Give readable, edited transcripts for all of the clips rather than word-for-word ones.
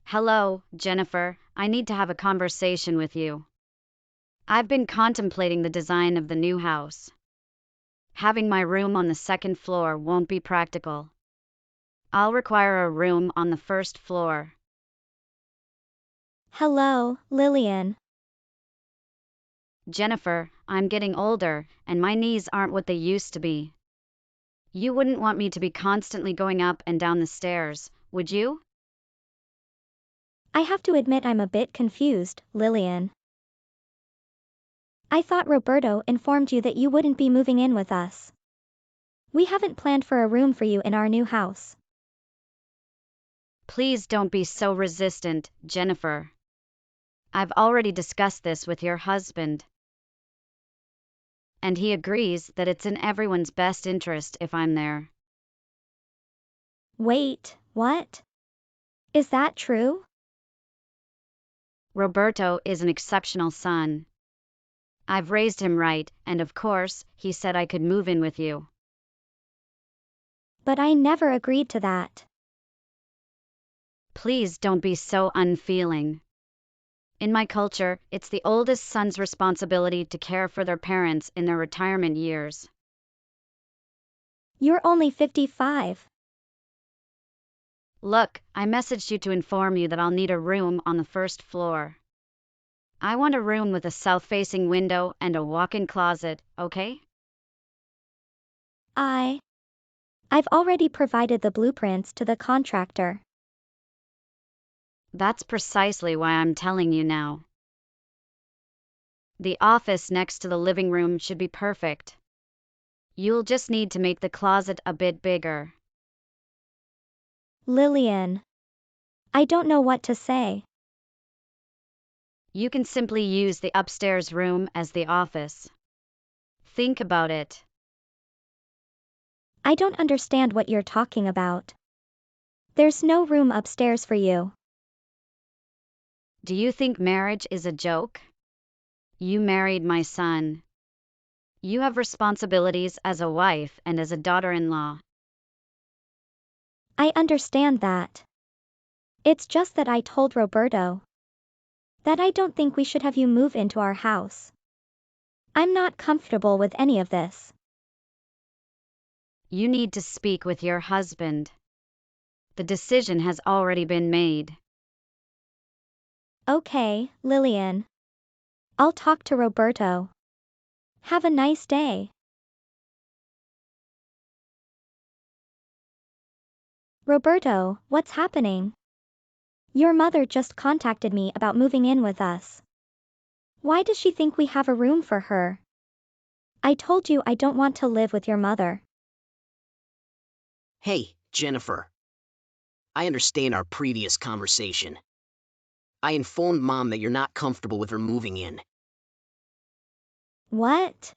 Hello, Jennifer. I need to have a conversation with you. I've been contemplating the design of the new house. Having my room on the second floor won't be practical. I'll require a room on the first floor. Hello, Lillian. Jennifer, I'm getting older, and my knees aren't what they used to be. You wouldn't want me to be constantly going up and down the stairs, would you? I have to admit I'm a bit confused, Lillian. I thought Roberto informed you that you wouldn't be moving in with us. We haven't planned for a room for you in our new house. Please don't be so resistant, Jennifer. I've already discussed this with your husband. And he agrees that it's in everyone's best interest if I'm there. Wait, what? Is that true? Roberto is an exceptional son. I've raised him right, and of course, he said I could move in with you. But I never agreed to that. Please don't be so unfeeling. In my culture, it's the oldest son's responsibility to care for their parents in their retirement years. You're only 55. Look, I messaged you to inform you that I'll need a room on the first floor. I want a room with a south-facing window and a walk-in closet, okay? I've already provided the blueprints to the contractor. That's precisely why I'm telling you now. The office next to the living room should be perfect. You'll just need to make the closet a bit bigger. Lillian. I don't know what to say. You can simply use the upstairs room as the office. Think about it. I don't understand what you're talking about. There's no room upstairs for you. Do you think marriage is a joke? You married my son. You have responsibilities as a wife and as a daughter-in-law. I understand that. It's just that I told Roberto that I don't think we should have you move into our house. I'm not comfortable with any of this. You need to speak with your husband. The decision has already been made. Okay, Lillian. I'll talk to Roberto. Have a nice day. Roberto, what's happening? Your mother just contacted me about moving in with us. Why does she think we have a room for her? I told you I don't want to live with your mother. Hey, Jennifer. I understand our previous conversation. I informed Mom that you're not comfortable with her moving in. What?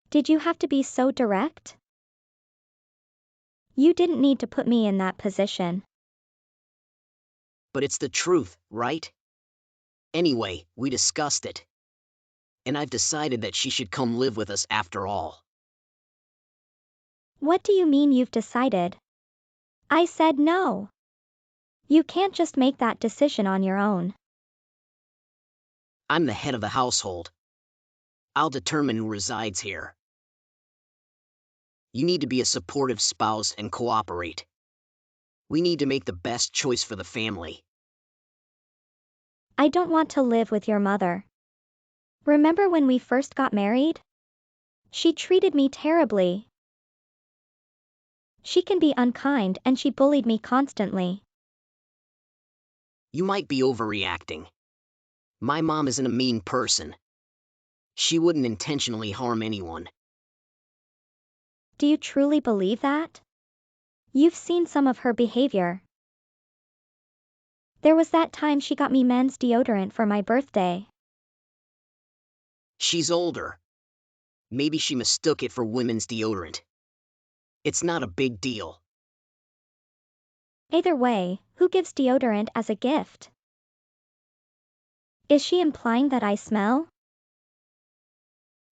Did you have to be so direct? You didn't need to put me in that position. But it's the truth, right? Anyway, we discussed it. And I've decided that she should come live with us after all. What do you mean you've decided? I said no. You can't just make that decision on your own. I'm the head of the household. I'll determine who resides here. You need to be a supportive spouse and cooperate. We need to make the best choice for the family. I don't want to live with your mother. Remember when we first got married? She treated me terribly. She can be unkind and she bullied me constantly. You might be overreacting. My mom isn't a mean person. She wouldn't intentionally harm anyone. Do you truly believe that? You've seen some of her behavior. There was that time she got me men's deodorant for my birthday. She's older. Maybe she mistook it for women's deodorant. It's not a big deal. Either way, who gives deodorant as a gift? Is she implying that I smell?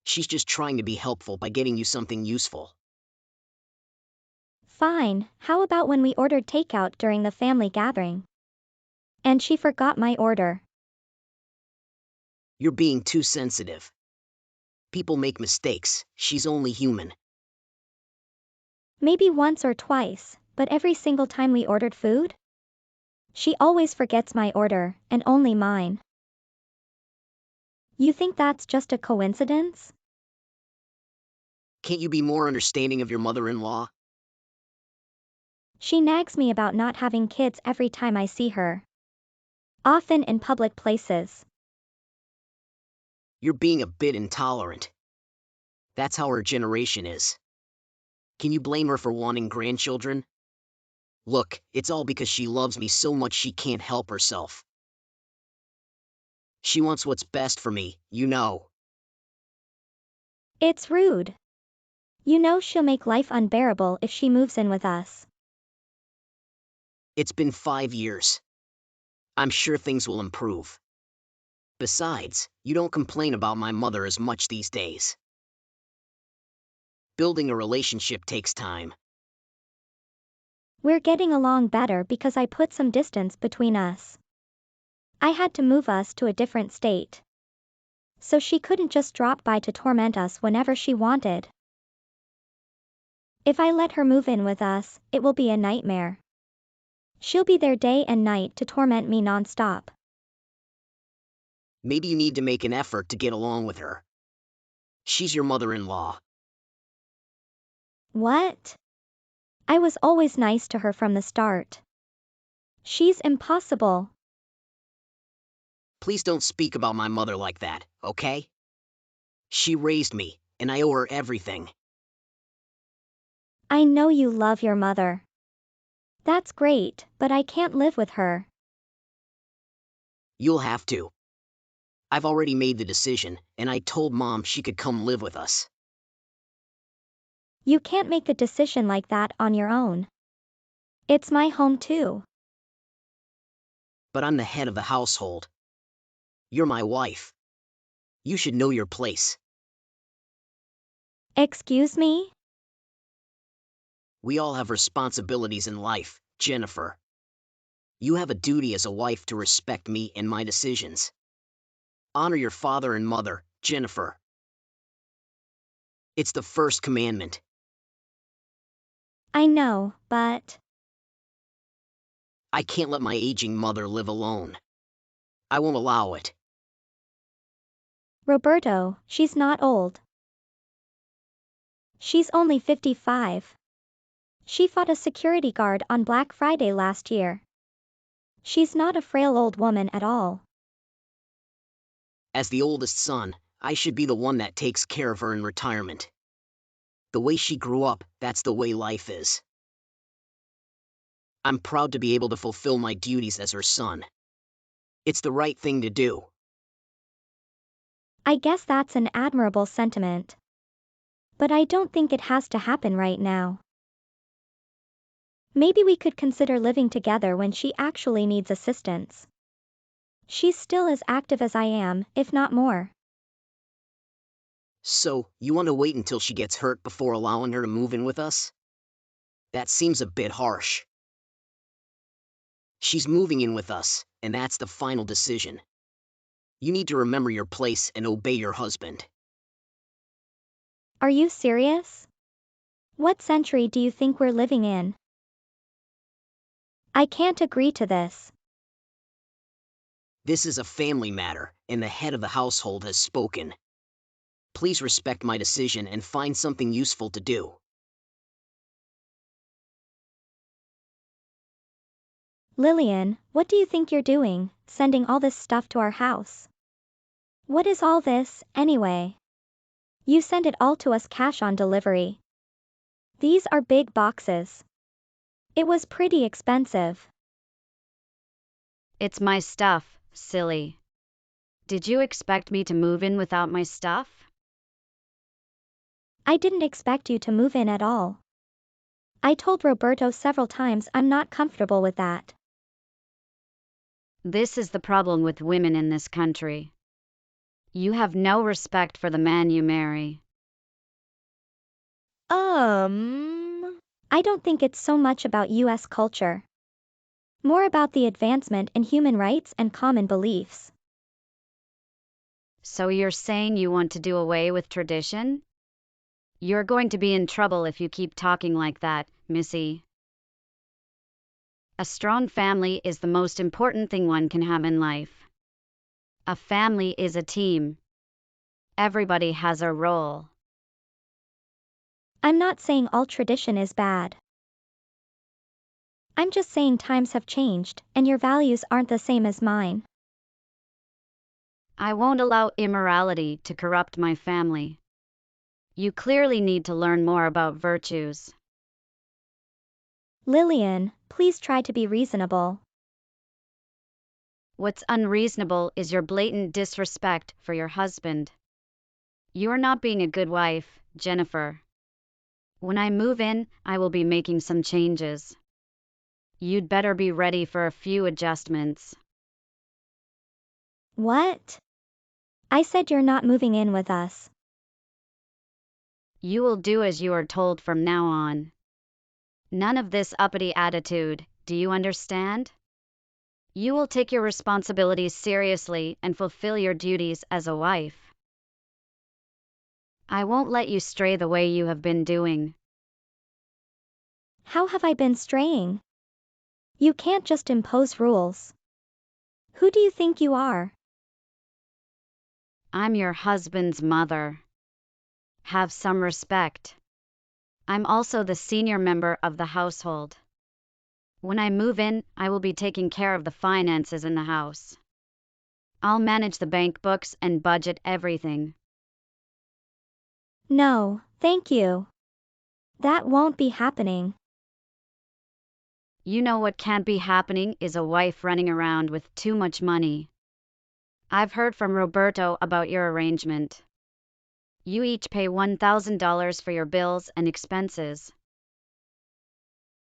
She's just trying to be helpful by getting you something useful. Fine, how about when we ordered takeout during the family gathering? And she forgot my order. You're being too sensitive. People make mistakes, she's only human. Maybe once or twice, but every single time we ordered food? She always forgets my order, and only mine. You think that's just a coincidence? Can't you be more understanding of your mother-in-law? She nags me about not having kids every time I see her. Often in public places. You're being a bit intolerant. That's how her generation is. Can you blame her for wanting grandchildren? Look, it's all because she loves me so much she can't help herself. She wants what's best for me, you know. It's rude. You know she'll make life unbearable if she moves in with us. It's been 5 years. I'm sure things will improve. Besides, you don't complain about my mother as much these days. Building a relationship takes time. We're getting along better because I put some distance between us. I had to move us to a different state. So she couldn't just drop by to torment us whenever she wanted. If I let her move in with us, it will be a nightmare. She'll be there day and night to torment me nonstop. Maybe you need to make an effort to get along with her. She's your mother-in-law. What? I was always nice to her from the start. She's impossible. Please don't speak about my mother like that, okay? She raised me, and I owe her everything. I know you love your mother. That's great, but I can't live with her. You'll have to. I've already made the decision, and I told Mom she could come live with us. You can't make a decision like that on your own. It's my home too. But I'm the head of the household. You're my wife. You should know your place. Excuse me? We all have responsibilities in life, Jennifer. You have a duty as a wife to respect me and my decisions. Honor your father and mother, Jennifer. It's the first commandment. I know, but I can't let my aging mother live alone. I won't allow it. Roberto, she's not old. She's only 55. She fought a security guard on Black Friday last year. She's not a frail old woman at all. As the oldest son, I should be the one that takes care of her in retirement. The way she grew up, that's the way life is. I'm proud to be able to fulfill my duties as her son. It's the right thing to do. I guess that's an admirable sentiment. But I don't think it has to happen right now. Maybe we could consider living together when she actually needs assistance. She's still as active as I am, if not more. So, you want to wait until she gets hurt before allowing her to move in with us? That seems a bit harsh. She's moving in with us, and that's the final decision. You need to remember your place and obey your husband. Are you serious? What century do you think we're living in? I can't agree to this. This is a family matter, and the head of the household has spoken. Please respect my decision and find something useful to do. Lillian, what do you think you're doing, sending all this stuff to our house? What is all this, anyway? You send it all to us cash on delivery. These are big boxes. It was pretty expensive. It's my stuff, silly. Did you expect me to move in without my stuff? I didn't expect you to move in at all. I told Roberto several times I'm not comfortable with that. This is the problem with women in this country. You have no respect for the man you marry. I don't think it's so much about US culture. More about the advancement in human rights and common beliefs. So you're saying you want to do away with tradition? You're going to be in trouble if you keep talking like that, Missy. A strong family is the most important thing one can have in life. A family is a team. Everybody has a role. I'm not saying all tradition is bad. I'm just saying times have changed, and your values aren't the same as mine. I won't allow immorality to corrupt my family. You clearly need to learn more about virtues. Lillian, please try to be reasonable. What's unreasonable is your blatant disrespect for your husband. You're not being a good wife, Jennifer. When I move in, I will be making some changes. You'd better be ready for a few adjustments. What? I said you're not moving in with us. You will do as you are told from now on. None of this uppity attitude, do you understand? You will take your responsibilities seriously and fulfill your duties as a wife. I won't let you stray the way you have been doing. How have I been straying? You can't just impose rules. Who do you think you are? I'm your husband's mother. Have some respect. I'm also the senior member of the household. When I move in, I will be taking care of the finances in the house. I'll manage the bank books and budget everything. No, thank you. That won't be happening. You know what can't be happening is a wife running around with too much money. I've heard from Roberto about your arrangement. You each pay $1,000 for your bills and expenses.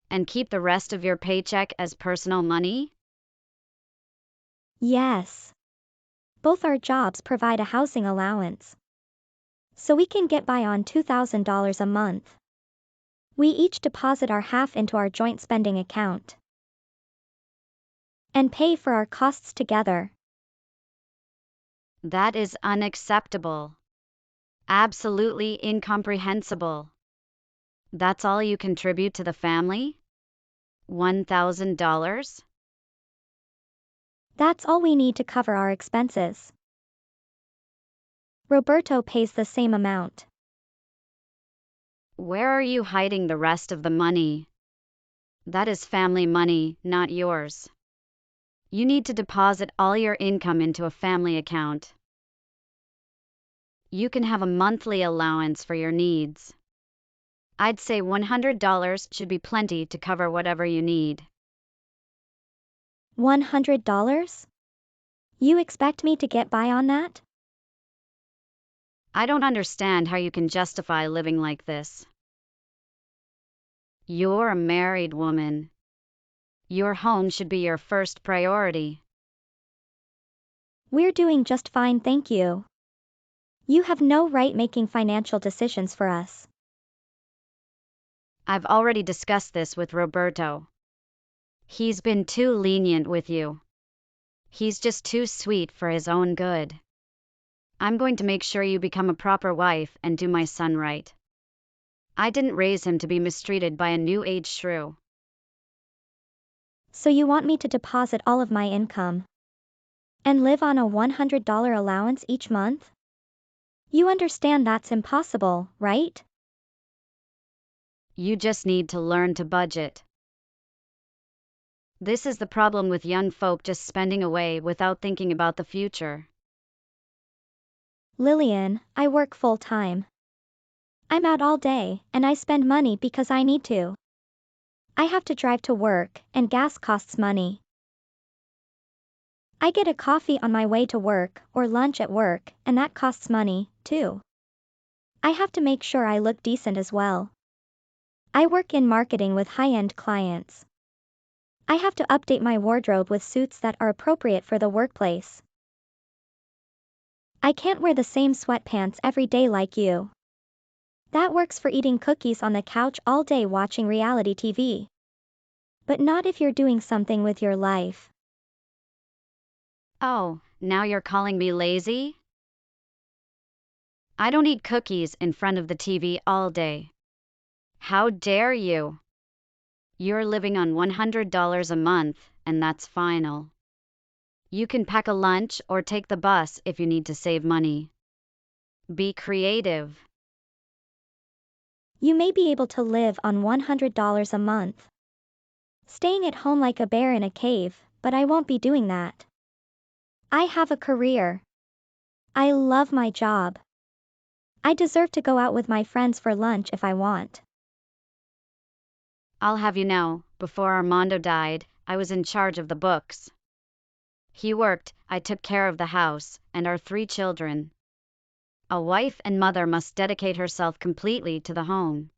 And keep the rest of your paycheck as personal money? Yes. Both our jobs provide a housing allowance. So we can get by on $2,000 a month. We each deposit our half into our joint spending account. And pay for our costs together. That is unacceptable. Absolutely incomprehensible. That's all you contribute to the family? $1,000? That's all we need to cover our expenses. Roberto pays the same amount. Where are you hiding the rest of the money? That is family money, not yours. You need to deposit all your income into a family account. You can have a monthly allowance for your needs. I'd say $100 should be plenty to cover whatever you need. $100? You expect me to get by on that? I don't understand how you can justify living like this. You're a married woman. Your home should be your first priority. We're doing just fine, thank you. You have no right making financial decisions for us. I've already discussed this with Roberto. He's been too lenient with you. He's just too sweet for his own good. I'm going to make sure you become a proper wife and do my son right. I didn't raise him to be mistreated by a new age shrew. So you want me to deposit all of my income? And live on a $100 allowance each month? You understand that's impossible, right? You just need to learn to budget. This is the problem with young folk just spending away without thinking about the future. Lillian, I work full-time. I'm out all day, and I spend money because I need to. I have to drive to work, and gas costs money. I get a coffee on my way to work, or lunch at work, and that costs money, too. I have to make sure I look decent as well. I work in marketing with high-end clients. I have to update my wardrobe with suits that are appropriate for the workplace. I can't wear the same sweatpants every day like you. That works for eating cookies on the couch all day watching reality TV. But not if you're doing something with your life. Oh, now you're calling me lazy? I don't eat cookies in front of the TV all day. How dare you? You're living on $100 a month, and that's final. You can pack a lunch or take the bus if you need to save money. Be creative. You may be able to live on $100 a month. Staying at home like a bear in a cave, but I won't be doing that. I have a career. I love my job. I deserve to go out with my friends for lunch if I want. I'll have you know, before Armando died, I was in charge of the books. He worked, I took care of the house, and our 3 children. A wife and mother must dedicate herself completely to the home.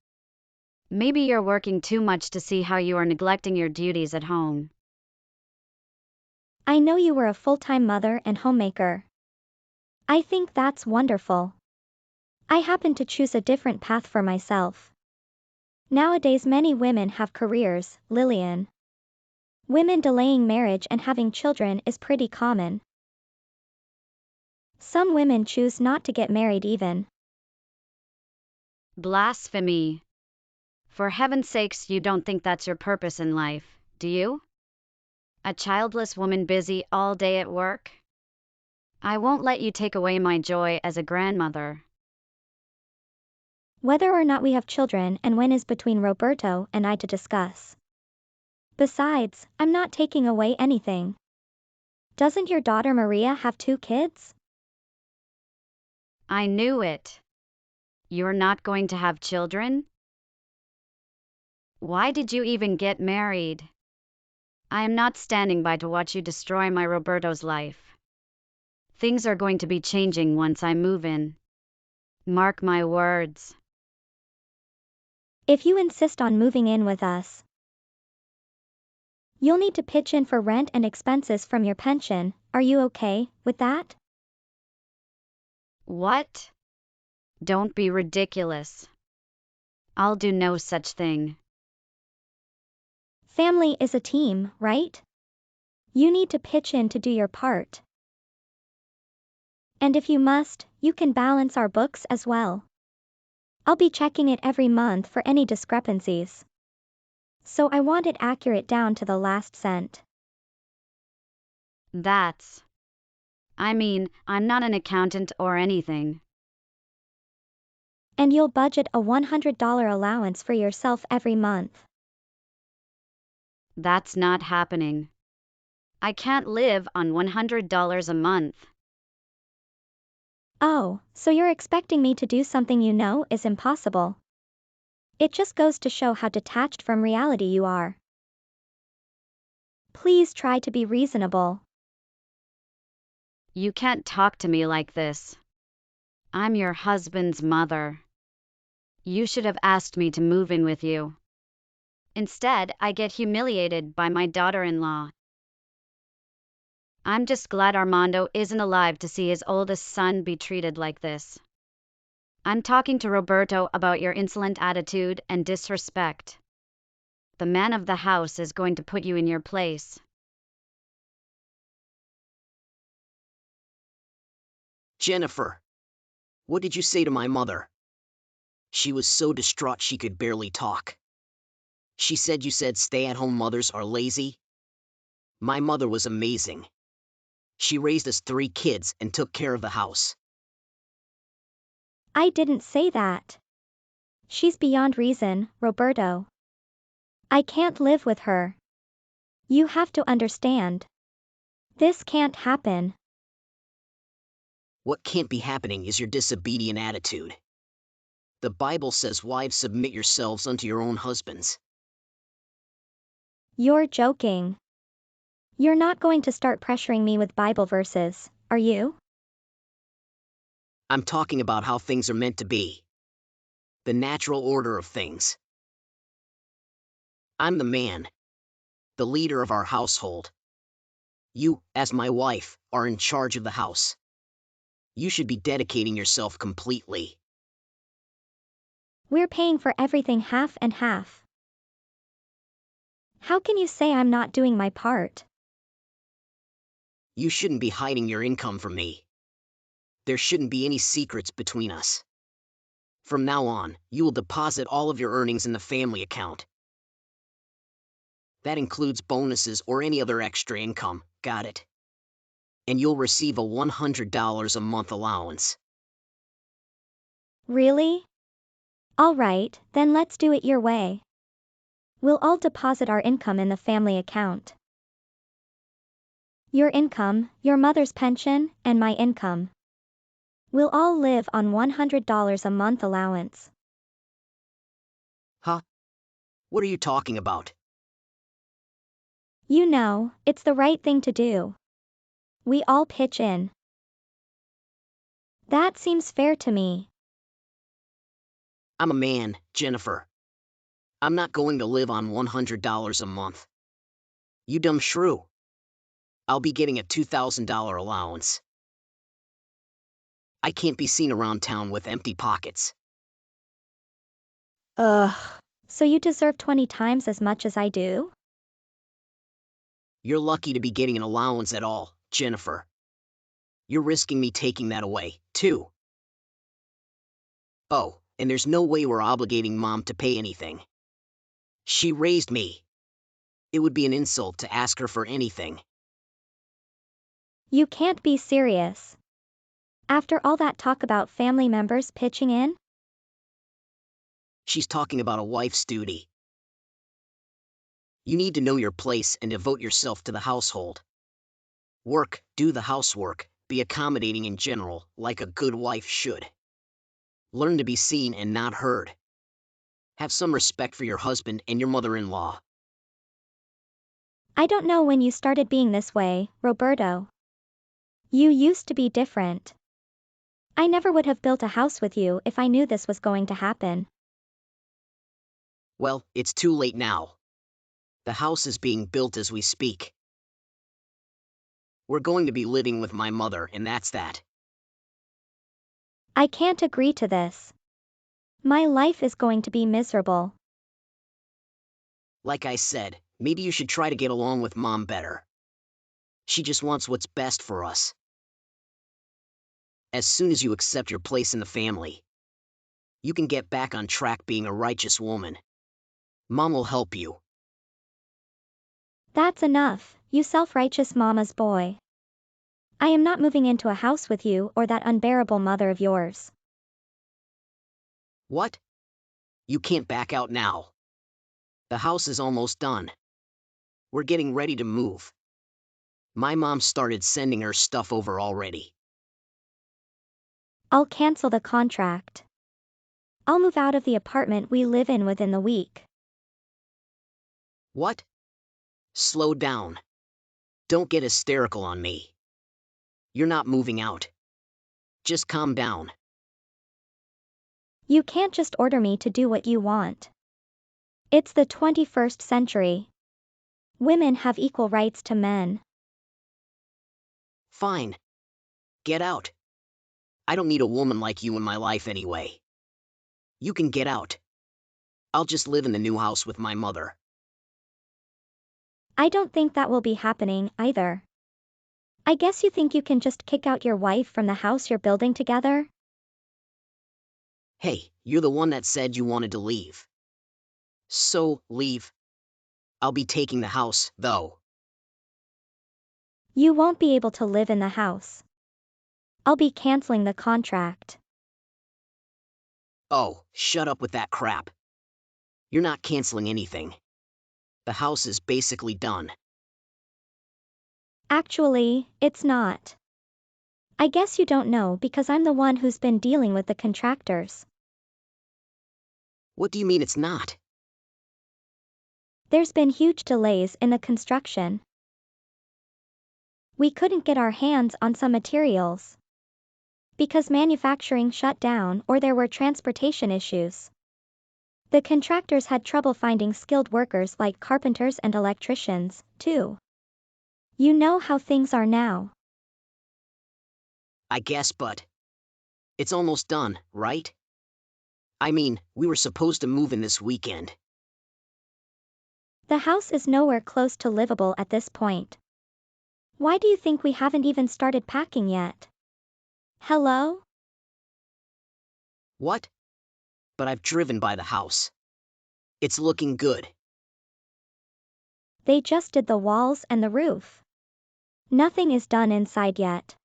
Maybe you're working too much to see how you are neglecting your duties at home. I know you were a full-time mother and homemaker. I think that's wonderful. I happen to choose a different path for myself. Nowadays many women have careers, Lillian. Women delaying marriage and having children is pretty common. Some women choose not to get married even. Blasphemy. For heaven's sakes, you don't think that's your purpose in life, do you? A childless woman busy all day at work? I won't let you take away my joy as a grandmother. Whether or not we have children and when is between Roberto and I to discuss. Besides, I'm not taking away anything. Doesn't your daughter Maria have 2 kids? I knew it. You're not going to have children? Why did you even get married? I am not standing by to watch you destroy my Roberto's life. Things are going to be changing once I move in. Mark my words. If you insist on moving in with us, you'll need to pitch in for rent and expenses from your pension. Are you okay with that? What? Don't be ridiculous. I'll do no such thing. Family is a team, right? You need to pitch in to do your part. And if you must, you can balance our books as well. I'll be checking it every month for any discrepancies. So I want it accurate down to the last cent. I'm not an accountant or anything. And you'll budget a $100 allowance for yourself every month. That's not happening. I can't live on $100 a month. Oh, so you're expecting me to do something you know is impossible. It just goes to show how detached from reality you are. Please try to be reasonable. You can't talk to me like this. I'm your husband's mother. You should have asked me to move in with you. Instead, I get humiliated by my daughter-in-law. I'm just glad Armando isn't alive to see his oldest son be treated like this. I'm talking to Roberto about your insolent attitude and disrespect. The man of the house is going to put you in your place. Jennifer, what did you say to my mother? She was so distraught she could barely talk. She said you said stay-at-home mothers are lazy. My mother was amazing. She raised us 3 kids and took care of the house. I didn't say that. She's beyond reason, Roberto. I can't live with her. You have to understand. This can't happen. What can't be happening is your disobedient attitude. The Bible says, wives, submit yourselves unto your own husbands. You're joking. You're not going to start pressuring me with Bible verses, are you? I'm talking about how things are meant to be. The natural order of things. I'm the man, the leader of our household. You, as my wife, are in charge of the house. You should be dedicating yourself completely. We're paying for everything half and half. How can you say I'm not doing my part? You shouldn't be hiding your income from me. There shouldn't be any secrets between us. From now on, you will deposit all of your earnings in the family account. That includes bonuses or any other extra income, got it? And you'll receive a $100 a month allowance. Really? All right, then let's do it your way. We'll all deposit our income in the family account. Your income, your mother's pension, and my income. We'll all live on $100 a month allowance. Huh? What are you talking about? You know, it's the right thing to do. We all pitch in. That seems fair to me. I'm a man, Jennifer. I'm not going to live on $100 a month. You dumb shrew. I'll be getting a $2,000 allowance. I can't be seen around town with empty pockets. Ugh. So you deserve 20 times as much as I do? You're lucky to be getting an allowance at all, Jennifer. You're risking me taking that away, too. Oh, and there's no way we're obligating Mom to pay anything. She raised me. It would be an insult to ask her for anything. You can't be serious. After all that talk about family members pitching in? She's talking about a wife's duty. You need to know your place and devote yourself to the household. Work, do the housework, be accommodating in general, like a good wife should. Learn to be seen and not heard. Have some respect for your husband and your mother-in-law. I don't know when you started being this way, Roberto. You used to be different. I never would have built a house with you if I knew this was going to happen. Well, it's too late now. The house is being built as we speak. We're going to be living with my mother, and that's that. I can't agree to this. My life is going to be miserable. Like I said, maybe you should try to get along with Mom better. She just wants what's best for us. As soon as you accept your place in the family, you can get back on track being a righteous woman. Mom will help you. That's enough, you self-righteous mama's boy. I am not moving into a house with you or that unbearable mother of yours. What? You can't back out now. The house is almost done. We're getting ready to move. My mom started sending her stuff over already. I'll cancel the contract. I'll move out of the apartment we live in within the week. What? Slow down. Don't get hysterical on me. You're not moving out. Just calm down. You can't just order me to do what you want. It's the 21st century. Women have equal rights to men. Fine. Get out. I don't need a woman like you in my life anyway. You can get out. I'll just live in the new house with my mother. I don't think that will be happening either. I guess you think you can just kick out your wife from the house you're building together? Hey, you're the one that said you wanted to leave. So, leave. I'll be taking the house, though. You won't be able to live in the house. I'll be canceling the contract. Oh, shut up with that crap. You're not canceling anything. The house is basically done. Actually, it's not. I guess you don't know because I'm the one who's been dealing with the contractors. What do you mean it's not? There's been huge delays in the construction. We couldn't get our hands on some materials because manufacturing shut down or there were transportation issues. The contractors had trouble finding skilled workers like carpenters and electricians, too. You know how things are now. I guess, but it's almost done, right? I mean, we were supposed to move in this weekend. The house is nowhere close to livable at this point. Why do you think we haven't even started packing yet? Hello? What? But I've driven by the house. It's looking good. They just did the walls and the roof. Nothing is done inside yet.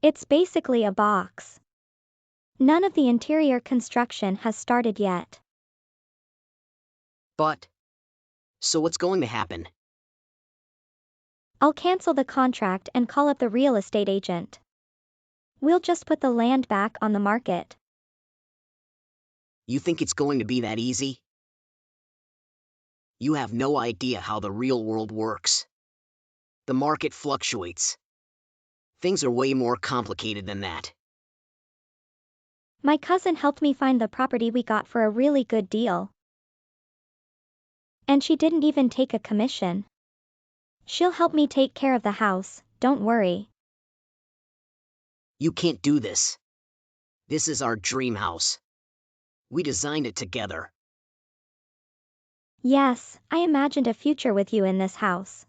It's basically a box. None of the interior construction has started yet. But, so what's going to happen? I'll cancel the contract and call up the real estate agent. We'll just put the land back on the market. You think it's going to be that easy? You have no idea how the real world works. The market fluctuates. Things are way more complicated than that. My cousin helped me find the property we got for a really good deal. And she didn't even take a commission. She'll help me take care of the house, don't worry. You can't do this. This is our dream house. We designed it together. Yes, I imagined a future with you in this house.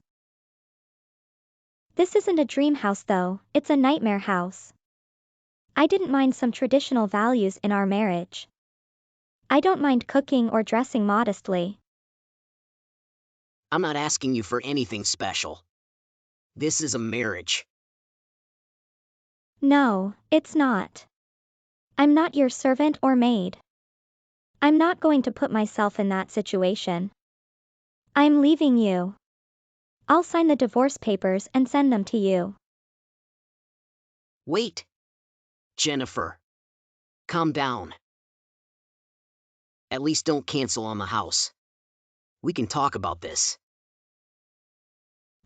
This isn't a dream house though, it's a nightmare house. I didn't mind some traditional values in our marriage. I don't mind cooking or dressing modestly. I'm not asking you for anything special. This is a marriage. No, it's not. I'm not your servant or maid. I'm not going to put myself in that situation. I'm leaving you. I'll sign the divorce papers and send them to you. Wait. Jennifer. Calm down. At least don't cancel on the house. We can talk about this.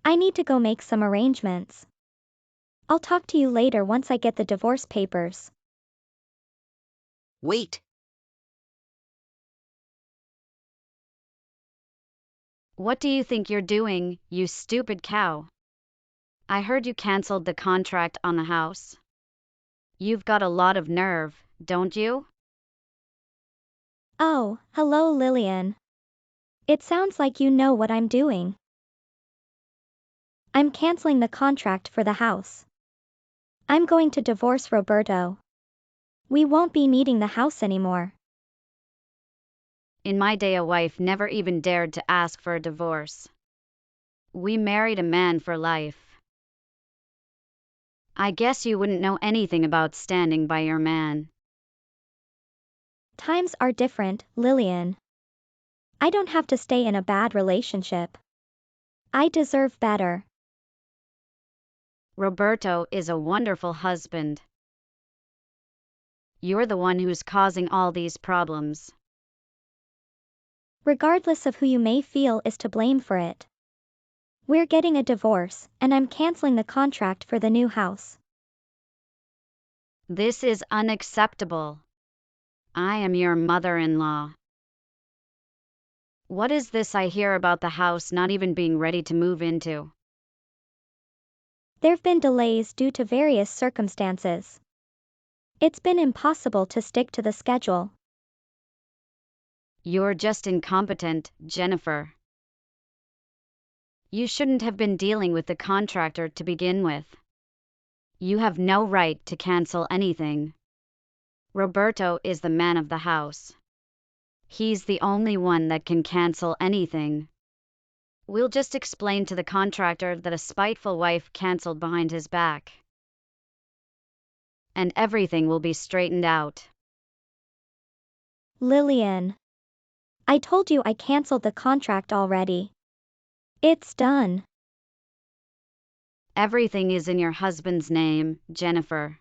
I need to go make some arrangements. I'll talk to you later once I get the divorce papers. Wait. What do you think you're doing, you stupid cow? I heard you canceled the contract on the house. You've got a lot of nerve, don't you? Oh, hello Lillian. It sounds like you know what I'm doing. I'm canceling the contract for the house. I'm going to divorce Roberto. We won't be needing the house anymore. In my day, a wife never even dared to ask for a divorce. We married a man for life. I guess you wouldn't know anything about standing by your man. Times are different, Lillian. I don't have to stay in a bad relationship. I deserve better. Roberto is a wonderful husband. You're the one who's causing all these problems. Regardless of who you may feel is to blame for it. We're getting a divorce, and I'm canceling the contract for the new house. This is unacceptable. I am your mother-in-law. What is this I hear about the house not even being ready to move into? There've been delays due to various circumstances. It's been impossible to stick to the schedule. You're just incompetent, Jennifer. You shouldn't have been dealing with the contractor to begin with. You have no right to cancel anything. Roberto is the man of the house. He's the only one that can cancel anything. We'll just explain to the contractor that a spiteful wife canceled behind his back. And everything will be straightened out. Lillian. I told you I canceled the contract already. It's done. Everything is in your husband's name, Jennifer.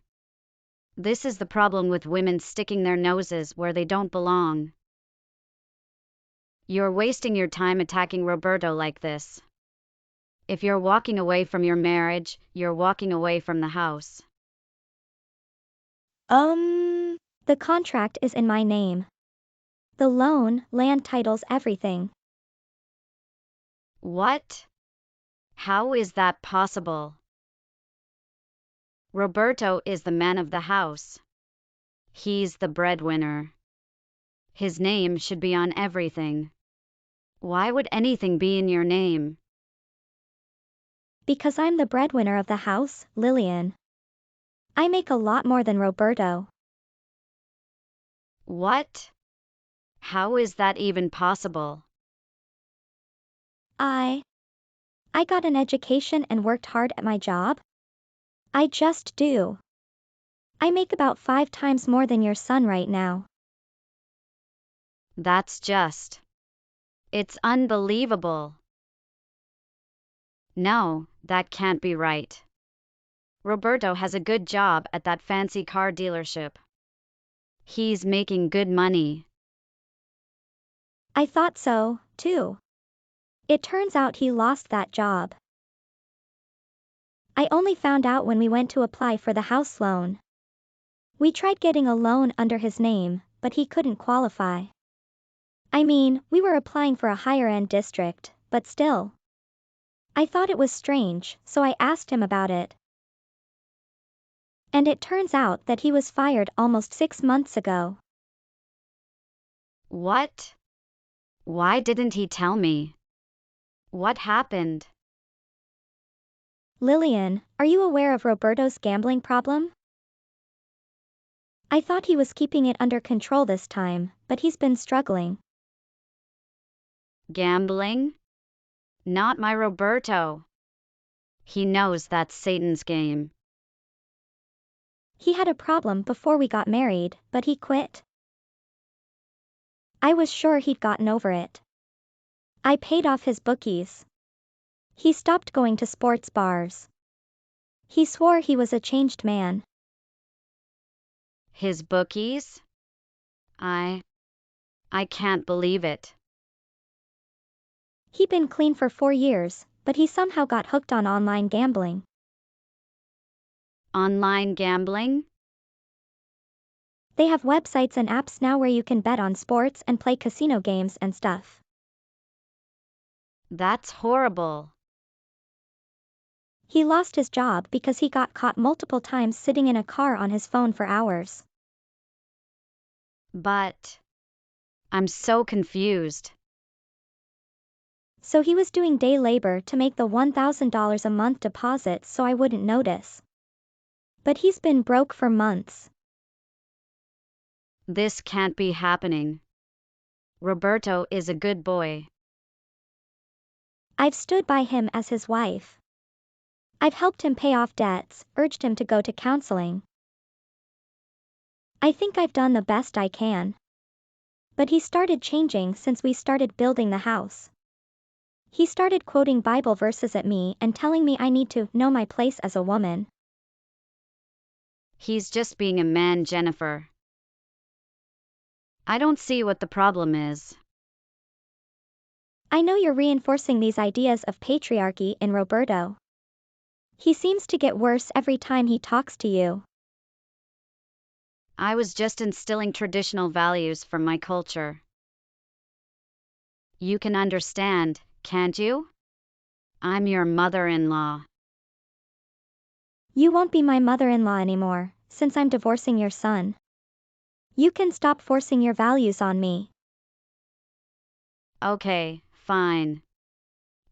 This is the problem with women sticking their noses where they don't belong. You're wasting your time attacking Roberto like this. If you're walking away from your marriage, you're walking away from the house. The contract is in my name. The loan, land titles, everything. What? How is that possible? Roberto is the man of the house. He's the breadwinner. His name should be on everything. Why would anything be in your name? Because I'm the breadwinner of the house, Lillian. I make a lot more than Roberto. What? How is that even possible? I got an education and worked hard at my job. I just do. I make about 5 times more than your son right now. That's just. It's unbelievable. No, that can't be right. Roberto has a good job at that fancy car dealership. He's making good money. I thought so, too. It turns out he lost that job. I only found out when we went to apply for the house loan. We tried getting a loan under his name, but he couldn't qualify. I mean, we were applying for a higher-end district, but still. I thought it was strange, so I asked him about it. And it turns out that he was fired almost 6 months ago. What? Why didn't he tell me? What happened? Lillian, are you aware of Roberto's gambling problem? I thought he was keeping it under control this time, but he's been struggling. Gambling? Not my Roberto. He knows that's Satan's game. He had a problem before we got married, but he quit. I was sure he'd gotten over it. I paid off his bookies. He stopped going to sports bars. He swore he was a changed man. His bookies? I can't believe it. He'd been clean for 4 years, but he somehow got hooked on online gambling. Online gambling? They have websites and apps now where you can bet on sports and play casino games and stuff. That's horrible. He lost his job because he got caught multiple times sitting in a car on his phone for hours. But I'm so confused. So he was doing day labor to make the $1,000 a month deposit so I wouldn't notice. But he's been broke for months. This can't be happening. Roberto is a good boy. I've stood by him as his wife. I've helped him pay off debts, urged him to go to counseling. I think I've done the best I can. But he started changing since we started building the house. He started quoting Bible verses at me and telling me I need to know my place as a woman. He's just being a man, Jennifer. I don't see what the problem is. I know you're reinforcing these ideas of patriarchy in Roberto. He seems to get worse every time he talks to you. I was just instilling traditional values from my culture. You can understand, can't you? I'm your mother-in-law. You won't be my mother-in-law anymore, since I'm divorcing your son. You can stop forcing your values on me. Okay, fine.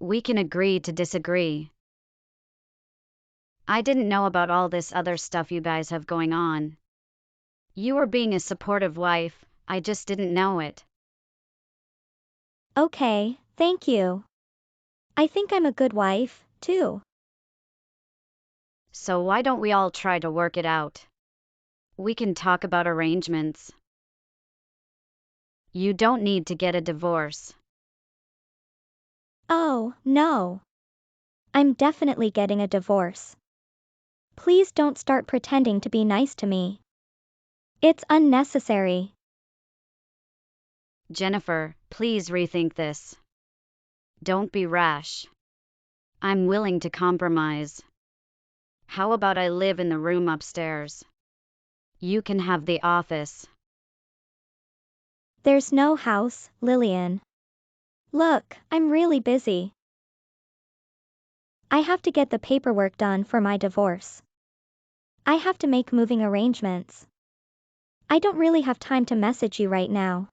We can agree to disagree. I didn't know about all this other stuff you guys have going on. You were being a supportive wife, I just didn't know it. Okay, thank you. I think I'm a good wife, too. So why don't we all try to work it out? We can talk about arrangements. You don't need to get a divorce. Oh, no. I'm definitely getting a divorce. Please don't start pretending to be nice to me. It's unnecessary. Jennifer, please rethink this. Don't be rash. I'm willing to compromise. How about I live in the room upstairs? You can have the office. There's no house, Lillian. Look, I'm really busy. I have to get the paperwork done for my divorce. I have to make moving arrangements. I don't really have time to message you right now.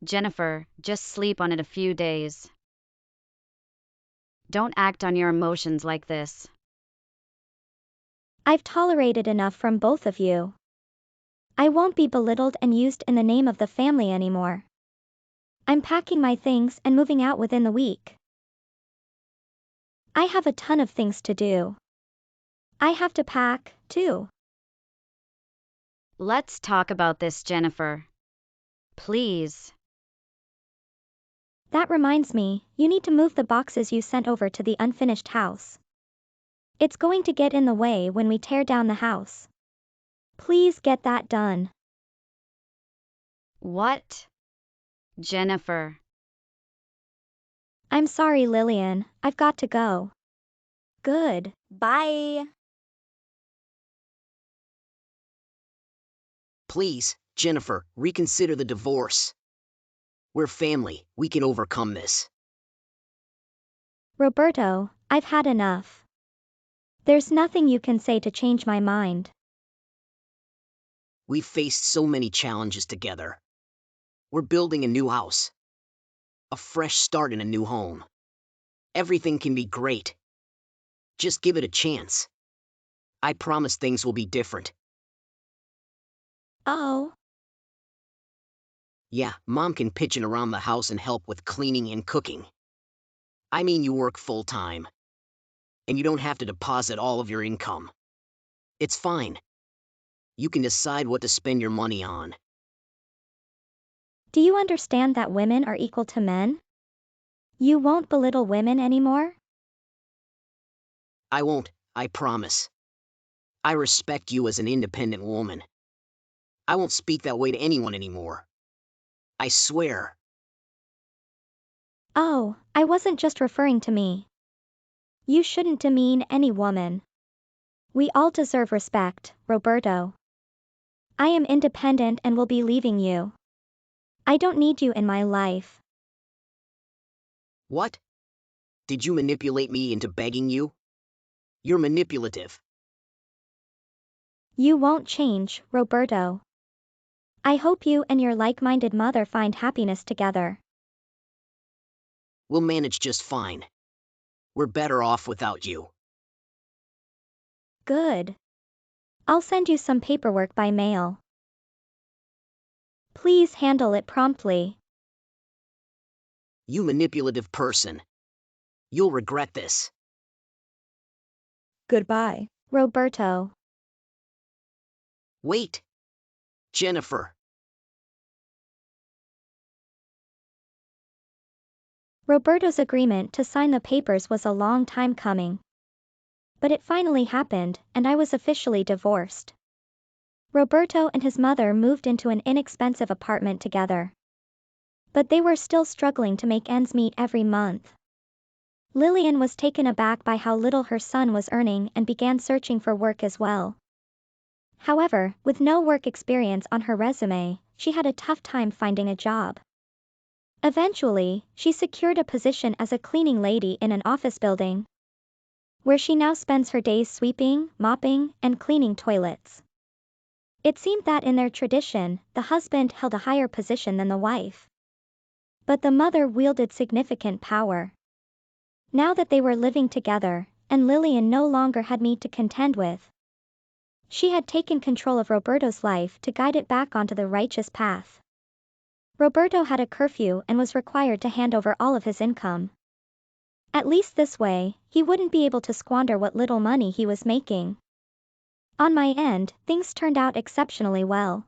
Jennifer, just sleep on it a few days. Don't act on your emotions like this. I've tolerated enough from both of you. I won't be belittled and used in the name of the family anymore. I'm packing my things and moving out within the week. I have a ton of things to do. I have to pack, too. Let's talk about this, Jennifer. Please. That reminds me, you need to move the boxes you sent over to the unfinished house. It's going to get in the way when we tear down the house. Please get that done. What? Jennifer. I'm sorry, Lillian, I've got to go. Good. Bye. Please, Jennifer, reconsider the divorce. We're family, we can overcome this. Roberto, I've had enough. There's nothing you can say to change my mind. We've faced so many challenges together. We're building a new house. A fresh start in a new home. Everything can be great. Just give it a chance. I promise things will be different. Oh. Yeah, Mom can pitch in around the house and help with cleaning and cooking. I mean, you work full-time. And you don't have to deposit all of your income. It's fine. You can decide what to spend your money on. Do you understand that women are equal to men? You won't belittle women anymore? I won't, I promise. I respect you as an independent woman. I won't speak that way to anyone anymore. I swear. Oh, I wasn't just referring to me. You shouldn't demean any woman. We all deserve respect, Roberto. I am independent and will be leaving you. I don't need you in my life. What? Did you manipulate me into begging you? You're manipulative. You won't change, Roberto. I hope you and your like-minded mother find happiness together. We'll manage just fine. We're better off without you. Good. I'll send you some paperwork by mail. Please handle it promptly. You manipulative person. You'll regret this. Goodbye, Roberto. Wait. Jennifer. Roberto's agreement to sign the papers was a long time coming. But it finally happened, and I was officially divorced. Roberto and his mother moved into an inexpensive apartment together. But they were still struggling to make ends meet every month. Lillian was taken aback by how little her son was earning and began searching for work as well. However, with no work experience on her resume, she had a tough time finding a job. Eventually, she secured a position as a cleaning lady in an office building, where she now spends her days sweeping, mopping, and cleaning toilets. It seemed that in their tradition, the husband held a higher position than the wife. But the mother wielded significant power. Now that they were living together, and Lillian no longer had me to contend with, she had taken control of Roberto's life to guide it back onto the righteous path. Roberto had a curfew and was required to hand over all of his income. At least this way, he wouldn't be able to squander what little money he was making. On my end, things turned out exceptionally well.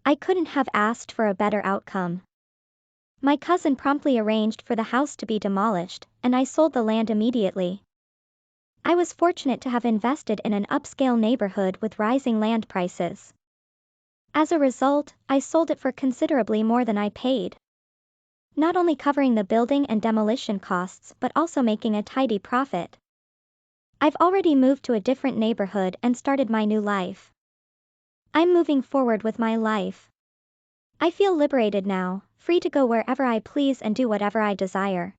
I couldn't have asked for a better outcome. My cousin promptly arranged for the house to be demolished, and I sold the land immediately. I was fortunate to have invested in an upscale neighborhood with rising land prices. As a result, I sold it for considerably more than I paid. Not only covering the building and demolition costs but also making a tidy profit. I've already moved to a different neighborhood and started my new life. I'm moving forward with my life. I feel liberated now, free to go wherever I please and do whatever I desire.